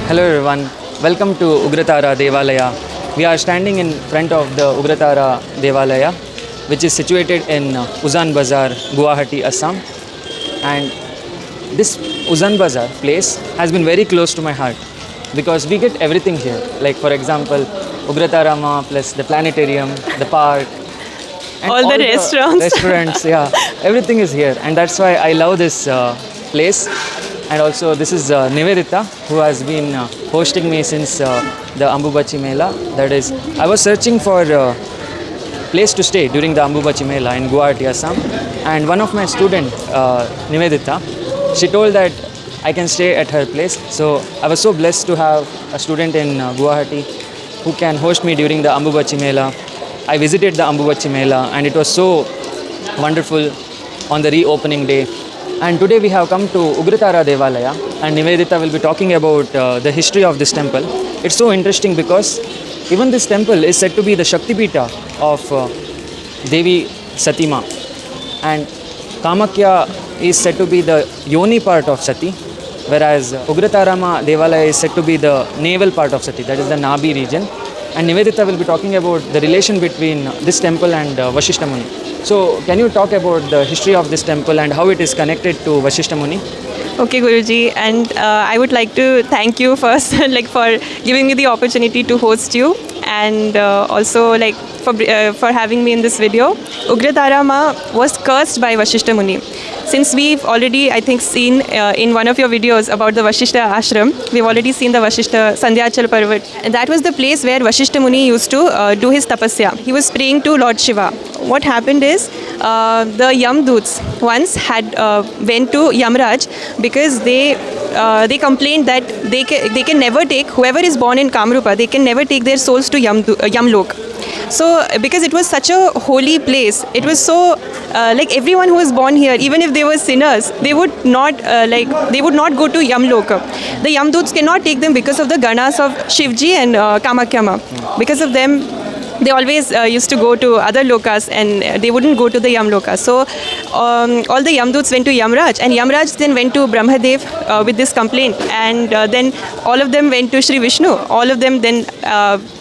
Hello everyone, welcome to Ugratara Devalaya. We are standing in front of the Ugratara Devalaya, which is situated in Uzan Bazar, Guwahati, Assam. And this Uzan Bazar place has been very close to my heart because we get everything here. Like for example, Ugratara Ma plus the planetarium, the park, and All the restaurants. restaurants, yeah, everything is here, and that's why I love this place. And also, this is Nivedita, who has been hosting me since the Ambubachi Mela. That is, I was searching for place to stay during the Ambubachi Mela in Guwahati, Assam, and one of my student, Nivedita, she told that I can stay at her place. So I was so blessed to have a student in Guwahati who can host me during the Ambubachi Mela. I visited the Ambubachi Mela and it was so wonderful on the reopening day. And today we have come to Ugratara Devalaya and Nivedita will be talking about the history of this temple. It's so interesting because even this temple is said to be the Shaktipita of Devi Satima, and Kamakya is said to be the yoni part of Sati, whereas Ugratarama Devalaya is said to be the navel part of Sati, that is the Nabi region. And Nivedita will be talking about the relation between this temple and Vashishta Muni. So, can you talk about the history of this temple and how it is connected to Vashishta Muni? Okay, Guruji, and I would like to thank you first, like for giving me the opportunity to host you, and also like for having me in this video. Ugratara Ma was cursed by Vashishta Muni. Since we've already, I think, seen in one of your videos about the Vashishta Ashram, we've already seen the Vashishta Sandhyachal Parvat. And that was the place where Vashishta Muni used to do his tapasya. He was praying to Lord Shiva. What happened is the Yamduts once had went to Yamraj because they complained that they can never take, whoever is born in Kamrupa, they can never take their souls to Yamlok. So because it was such a holy place, it was so like everyone who was born here, even if they were sinners, they would not they would not go to Yamloka. The Yamduts cannot take them because of the ganas of Shivji and Kamakyama. Because of them, they always used to go to other lokas and they wouldn't go to the Yamloka. So all the Yamduts went to Yamraj, and Yamraj then went to Brahmadev with this complaint, and then all of them went to Sri Vishnu. All of them then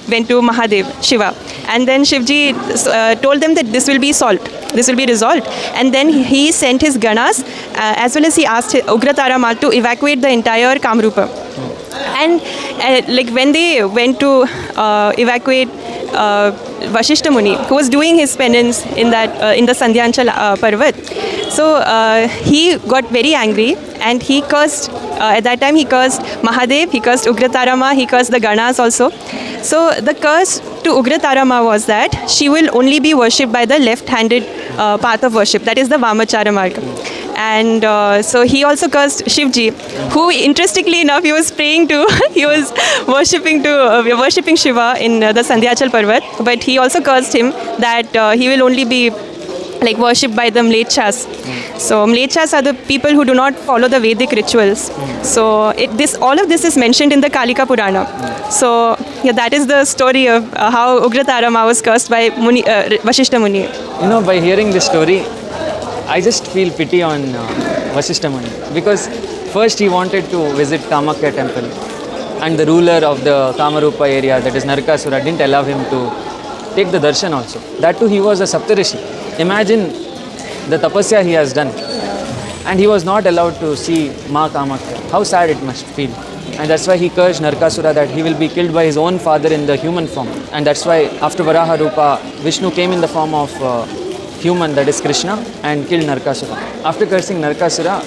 went to Mahadev, Shiva. And then Shivji told them that this will be solved. This will be resolved. And then he sent his ganas as well as he asked Ugratara Ma to evacuate the entire Kamrupa. And like when they went to evacuate Vashishta Muni, who was doing his penance in the Sandhyanchal Parvat. So he got very angry and he cursed, at that time he cursed Mahadev, he cursed Ugratara Ma, he cursed the Ganas also. So the curse to Ugratara Ma was that she will only be worshipped by the left-handed path of worship, that is the Vamachara Marga. And so he also cursed Shivji, who interestingly enough he was praying to, he was worshipping Shiva in the Sandhyachal Parvat, but he also cursed him that he will only be like worshipped by the Mlechas. So Mlechas are the people who do not follow the Vedic rituals. So all of this is mentioned in the Kalika Purana. So yeah, that is the story of how Ugratara Ma was cursed by Vashishta Muni. You know, by hearing this story, I just feel pity on Vashishta Muni because first he wanted to visit Kamakya temple and the ruler of the Kamarupa area, that is Narakasura, didn't allow him to take the darshan also. That too, he was a Saptarishi. Imagine the tapasya he has done and he was not allowed to see Ma Kamakya. How sad it must feel. And that's why he cursed Narakasura that he will be killed by his own father in the human form. And that's why after Varaha Rupa, Vishnu came in the form of human, that is Krishna, and killed Narakasura. After cursing Narakasura,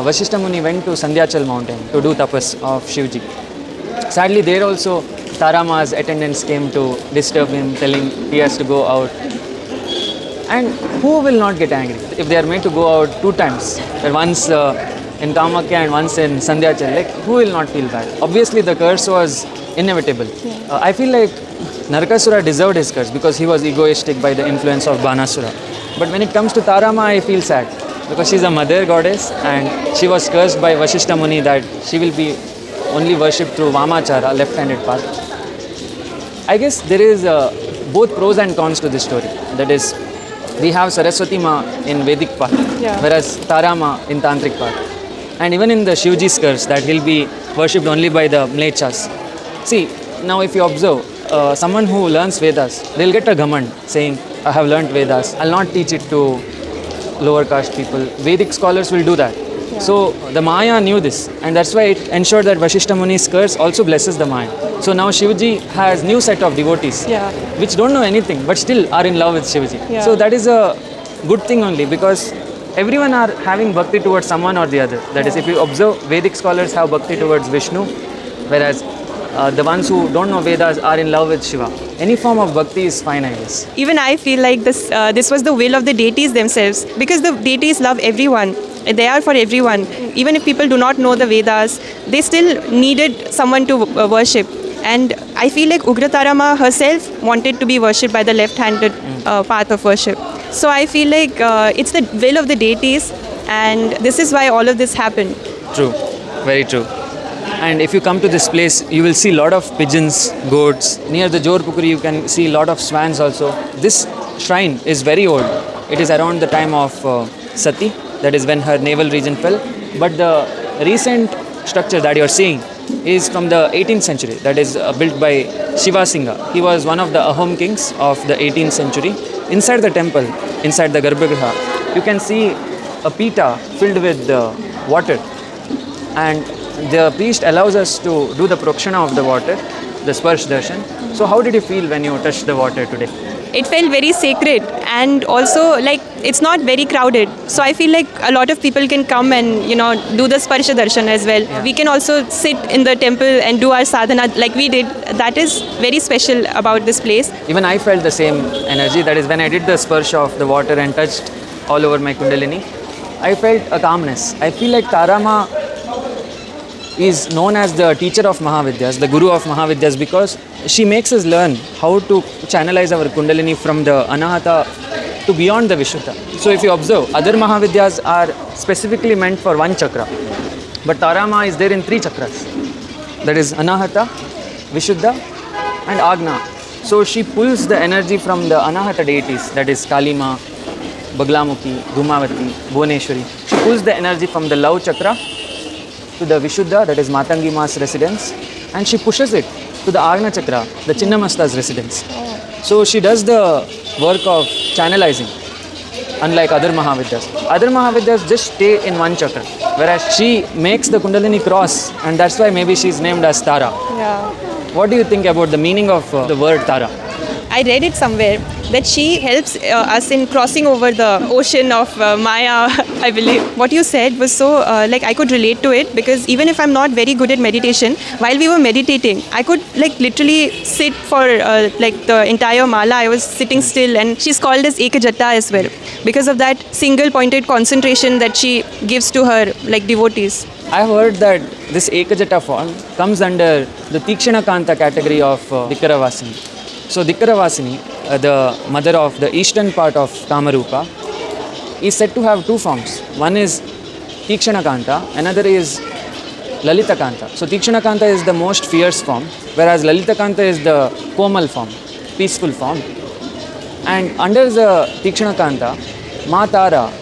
Vashishta Muni went to Sandhyachal mountain to do tapas of Shivji. Sadly, there also Tarama's attendants came to disturb him, telling he has to go out. And who will not get angry if they are made to go out two times, once in Kamakya and once in Sandhyachal? Like, who will not feel bad? Obviously, the curse was inevitable. I feel like Narakasura deserved his curse because he was egoistic by the influence of Banasura. But when it comes to Tarama, I feel sad because she's a mother goddess and she was cursed by Vashishta Muni that she will be only worshipped through Vamachara, left-handed path. I guess there is both pros and cons to this story. That is, we have Saraswati Ma in Vedic path, whereas Tara Ma in Tantric path. And even in the Shivji's curse, that he'll be worshipped only by the Mlechas. See, now if you observe, someone who learns Vedas, they'll get a ghamand saying, I have learnt Vedas, I'll not teach it to lower caste people. Vedic scholars will do that. So the Maya knew this, and that's why it ensured that Vashishta Muni's curse also blesses the Maya. So now Shivji has new set of devotees, Yeah. which don't know anything but still are in love with Shivji. Yeah. So that is a good thing only, because everyone are having bhakti towards someone or the other. That is, if you observe, Vedic scholars have bhakti towards Vishnu, whereas the ones who don't know Vedas are in love with Shiva. Any form of bhakti is fine, I guess. Even I feel like this was the will of the deities themselves, because the deities love everyone. They are for everyone. Even if people do not know the Vedas, they still needed someone to worship. And I feel like Ugratara Ma herself wanted to be worshipped by the left-handed path of worship. So I feel like it's the will of the deities, and this is why all of this happened. True, very true. And if you come to this place, you will see a lot of pigeons, goats. Near the Jor Pukuri, you can see a lot of swans also. This shrine is very old. It is around the time of Sati, that is when her navel region fell. But the recent structure that you are seeing is from the 18th century, that is built by Shiva Singha. He was one of the Ahom kings of the 18th century. Inside the temple, inside the Garbhagriha, you can see a pita filled with water, and the priest allows us to do the prokshana of the water, the Sparsh Darshan. So how did you feel when you touched the water today? It felt very sacred, and also like it's not very crowded. So I feel like a lot of people can come and do the Sparsha Darshan as well. Yeah. We can also sit in the temple and do our sadhana like we did. That is very special about this place. Even I felt the same energy. That is when I did the Sparsh of the water and touched all over my Kundalini, I felt a calmness. I feel like Tarama is known as the teacher of Mahavidyas, the guru of Mahavidyas, because she makes us learn how to channelize our Kundalini from the Anahata to beyond the Vishuddha. So if you observe, other Mahavidyas are specifically meant for one chakra, but Tarama is there in 3 chakras. That is Anahata, Vishuddha and Agna. So she pulls the energy from the Anahata deities, that is Kalima, Baglamukhi, Dhumavati, Bhuvaneshwari. She pulls the energy from the love chakra to the Vishuddha, that is Matangi Ma's residence, and she pushes it to the Agna Chakra, the Chinnamasta's residence. So she does the work of channelizing, unlike other Mahavidyas. Other Mahavidyas just stay in one chakra, whereas she makes the Kundalini cross, and that's why maybe she's named as Tara. Yeah. What do you think about the meaning of the word Tara? I read it somewhere that she helps us in crossing over the ocean of Maya, I believe. What you said was so, I could relate to it, because even if I'm not very good at meditation, while we were meditating, I could literally sit for the entire mala. I was sitting still, and she's called as Ekajata as well, because of that single pointed concentration that she gives to her devotees. I have heard that this Ekajata form comes under the Tikshana Kanta category of Dikkaravasini. So Dikkaravasini, the mother of the eastern part of Kamarupa, is said to have 2 forms. One is Tikshana Kanta, another is Lalita Kanta. So Tikshana Kanta is the most fierce form, whereas Lalita Kanta is the Komal form, peaceful form. And under the Tikshana Kanta, Ma Tara,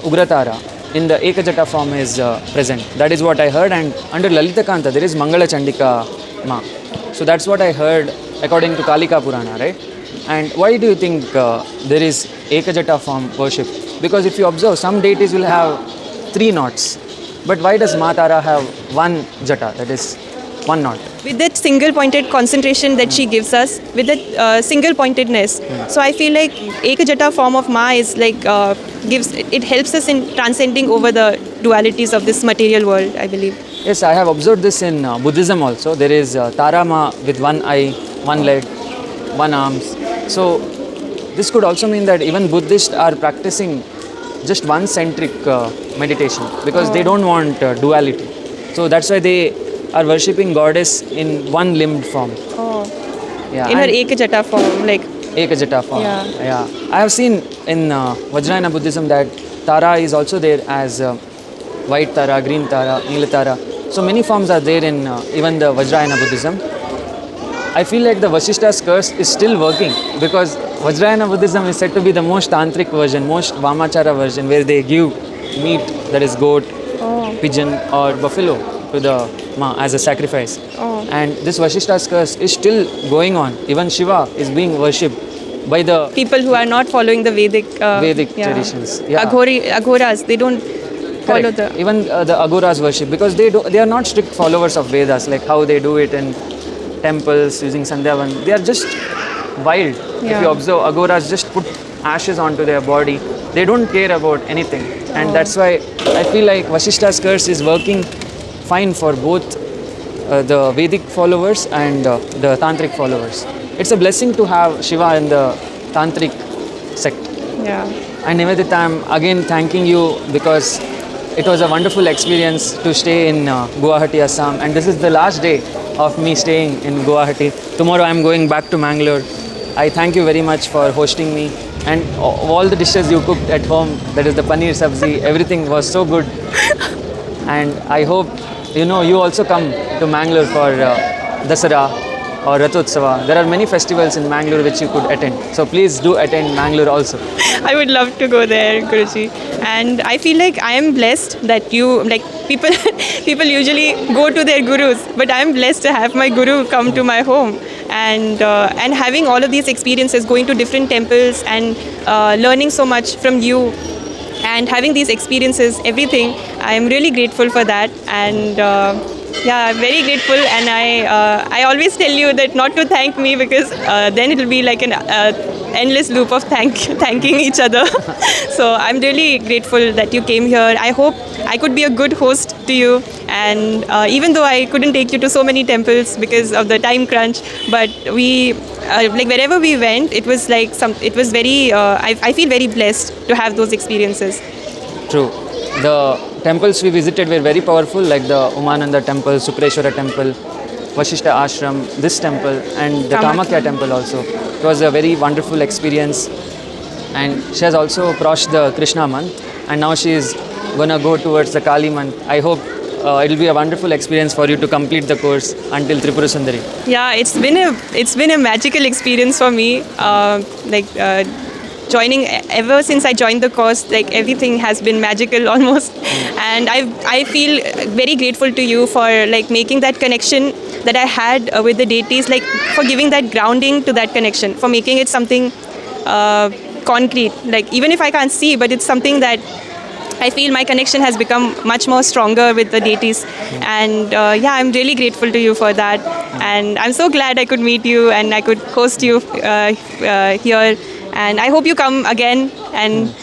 Ugratara, in the Ekajata form is present. That is what I heard. And under Lalita Kanta, there is Mangala Chandika Ma. So that's what I heard according to Kalika Purana, right? And why do you think there is Ekajata form worship? Because if you observe, some deities will have 3 knots. But why does Ma Tara have 1 jata, that is 1 knot? With that single pointed concentration that she gives us, with that single pointedness. So I feel like Ekajata form of Ma is it helps us in transcending over the dualities of this material world, I believe. Yes, I have observed this in Buddhism also. There is Tara Ma with 1 eye, 1 leg, 1 arms. So this could also mean that even Buddhists are practicing just one-centric meditation, because they don't want duality. So that's why they are worshipping goddess in one-limbed form. Oh. Yeah, In her and Ekajata form, Ekajata form. Yeah. I have seen in Vajrayana Buddhism that Tara is also there as white Tara, green Tara, Neela Tara. So many forms are there in even the Vajrayana Buddhism. I feel like the Vashishta's curse is still working, because Vajrayana Buddhism is said to be the most tantric version, most Vamachara version, where they give meat, that is goat, pigeon or buffalo to the Ma as a sacrifice. Oh. And this Vashishta's curse is still going on. Even Shiva is being worshipped by the People who are not following the Vedic Vedic traditions. Yeah. Aghoras, they don't follow Correct. the. Even the Agoras worship, because they are not strict followers of Vedas, like how they do it in temples using Sandhyavan. They are just wild. If Yeah. you observe, Agoras just put ashes onto their body. They don't care about anything. And that's why I feel like Vashishta's curse is working fine for both the Vedic followers and the Tantric followers. It's a blessing to have Shiva in the Tantric sect. Yeah. And Nivedita, I'm again thanking you because it was a wonderful experience to stay in Guwahati, Assam. And this is the last day of me staying in Guwahati. Tomorrow I'm going back to Mangalore. I thank you very much for hosting me. And all the dishes you cooked at home, that is the paneer sabzi, everything was so good. And I hope, you also come to Mangalore for Dasara or Rathotsava. There are many festivals in Mangalore which you could attend. So please do attend Mangalore also. I would love to go there, Guruji. And I feel like I am blessed that you, like, people people usually go to their gurus, but I am blessed to have my guru come to my home. And having all of these experiences, going to different temples and learning so much from you, and having these experiences, everything, I am really grateful for that. And yeah, I'm very grateful. And I always tell you that not to thank me, because then it will be like an endless loop of thanking each other. So I'm really grateful that you came here. I hope I could be a good host to you. And even though I couldn't take you to so many temples because of the time crunch, but we like wherever we went, it was like it was very. I feel very blessed to have those experiences. True. The temples we visited were very powerful, like the Umananda temple, Sukreshwara temple, Vashishta ashram, this temple, and the Kamakya. Kamakya temple also. It was a very wonderful experience. And she has also crossed the Krishna month, and now she is gonna go towards the Kali month. I hope it will be a wonderful experience for you to complete the course until Tripura Sundari. Yeah, it's been a magical experience for me. Joining ever since I joined the course, like everything has been magical almost. And I feel very grateful to you for like making that connection that I had with the deities, like for giving that grounding to that connection, for making it something concrete. Like even if I can't see, but it's something that I feel my connection has become much more stronger with the deities. And yeah, I'm really grateful to you for that. And I'm so glad I could meet you and I could host you here. And I hope you come again. And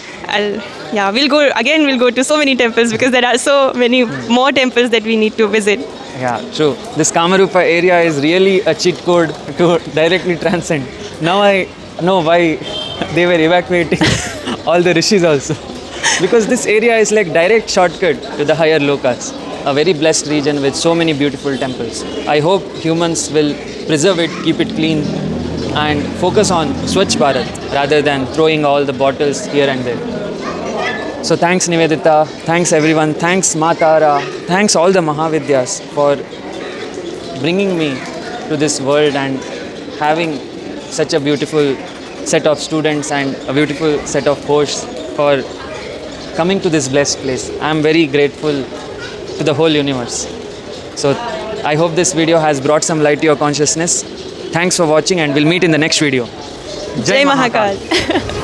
we'll go to so many temples, because there are so many more temples that we need to visit. Yeah, true. This Kamarupa area is really a cheat code to directly transcend. Now I know why they were evacuating all the rishis also. Because this area is like direct shortcut to the higher lokas. A very blessed region with so many beautiful temples. I hope humans will preserve it, keep it clean, and focus on Swachh Bharat rather than throwing all the bottles here and there. So thanks Nivedita, thanks everyone, thanks Ma Tara, thanks all the Mahavidyas for bringing me to this world and having such a beautiful set of students and a beautiful set of hosts for coming to this blessed place. I am very grateful to the whole universe. So I hope this video has brought some light to your consciousness. Thanks for watching and we'll meet in the next video. Jai Mahakal.